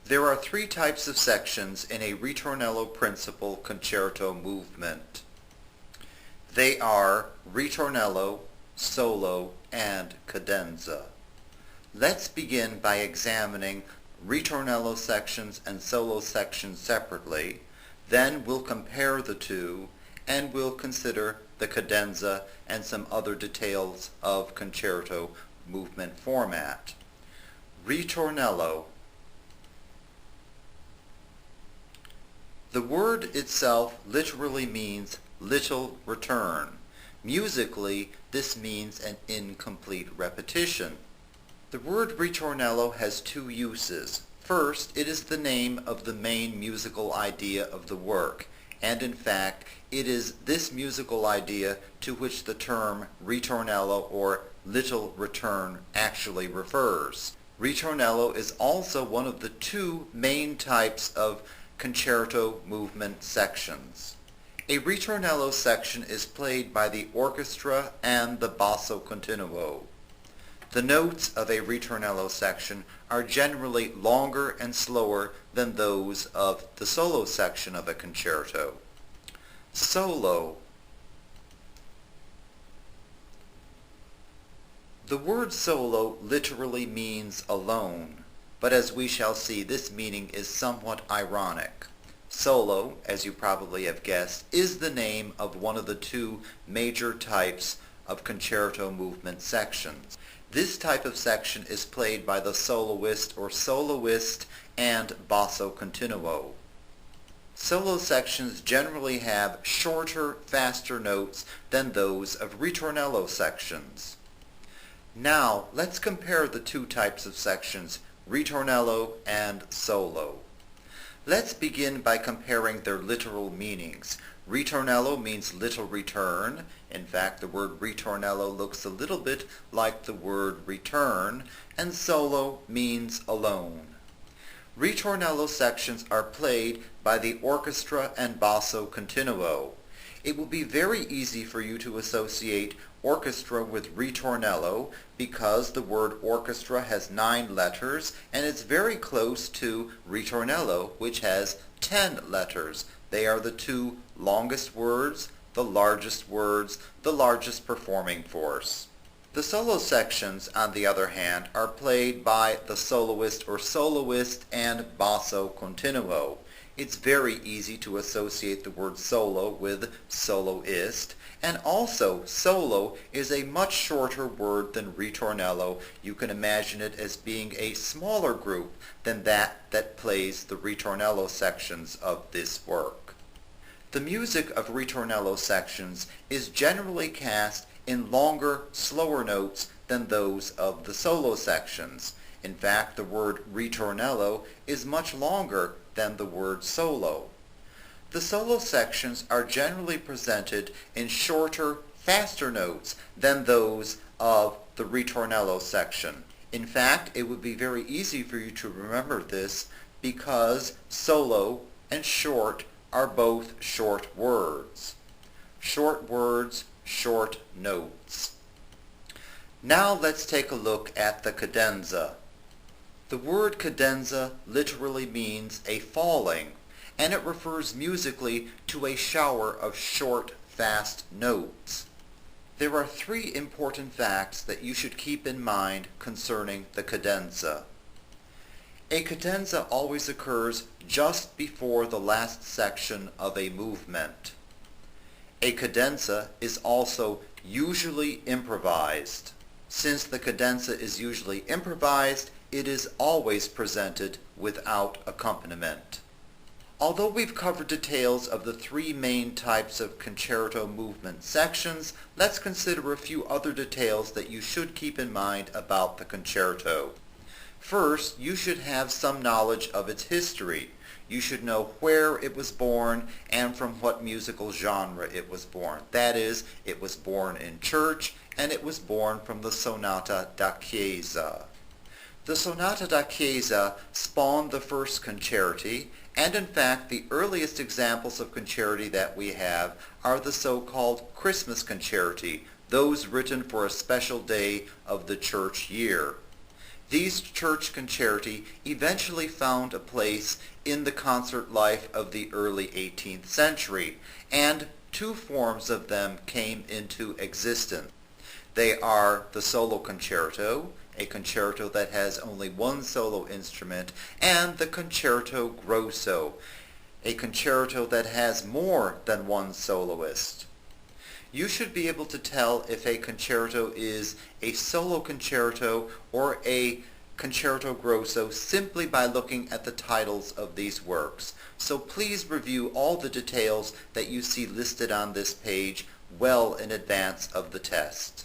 There are three types of sections in a ritornello principal concerto movement. They are ritornello, solo, and cadenza. Let's begin by examining ritornello sections and solo sections separately. Then we'll compare the two, and we'll consider the cadenza and some other details of concerto movement format. Ritornello. The word itself literally means little return. Musically, this means an incomplete repetition. The word ritornello has two uses. First, it is the name of the main musical idea of the work, and in fact, it is this musical idea to which the term ritornello or little return actually refers. Ritornello is also one of the two main types of concerto movement sections. A ritornello section is played by the orchestra and the basso continuo. The notes of a ritornello section are generally longer and slower than those of the solo section of a concerto. Solo. The word solo literally means alone, but as we shall see, this meaning is somewhat ironic. Solo, as you probably have guessed, is the name of one of the two major types of concerto movement sections. This type of section is played by the soloist or soloist and basso continuo. Solo sections generally have shorter, faster notes than those of ritornello sections. Now, let's compare the two types of sections, ritornello and solo. Let's begin by comparing their literal meanings. Ritornello means little return. In fact, the word ritornello looks a little bit like the word return, and solo means alone. Ritornello sections are played by the orchestra and basso continuo. It will be very easy for you to associate orchestra with ritornello because the word orchestra has 9 letters and it's very close to ritornello, which has 10 letters. They are the two longest words, the largest performing force. The solo sections, on the other hand, are played by the soloist or soloist and basso continuo. It's very easy to associate the word solo with soloist, and also solo is a much shorter word than ritornello. You can imagine it as being a smaller group than that plays the ritornello sections of this work. The music of ritornello sections is generally cast in longer, slower notes than those of the solo sections. In fact, the word ritornello is much longer than the word solo. The solo sections are generally presented in shorter, faster notes than those of the ritornello section. In fact, it would be very easy for you to remember this because solo and short are both short words. Short words, short notes. Now let's take a look at the cadenza. The word cadenza literally means a falling, and it refers musically to a shower of short, fast notes. There are 3 important facts that you should keep in mind concerning the cadenza. A cadenza always occurs just before the last section of a movement. A cadenza is also usually improvised. Since the cadenza is usually improvised, it is always presented without accompaniment. Although we've covered details of the 3 main types of concerto movement sections, let's consider a few other details that you should keep in mind about the concerto. First, you should have some knowledge of its history. You should know where it was born and from what musical genre it was born. That is, it was born in church and it was born from the sonata da chiesa. The sonata da chiesa spawned the first concerti, and in fact the earliest examples of concerti that we have are the so-called Christmas concerti, those written for a special day of the church year. These church concerti eventually found a place in the concert life of the early 18th century, and two forms of them came into existence. They are the solo concerto, a concerto that has only one solo instrument, and the concerto grosso, a concerto that has more than one soloist. You should be able to tell if a concerto is a solo concerto or a concerto grosso simply by looking at the titles of these works. So please review all the details that you see listed on this page well in advance of the test.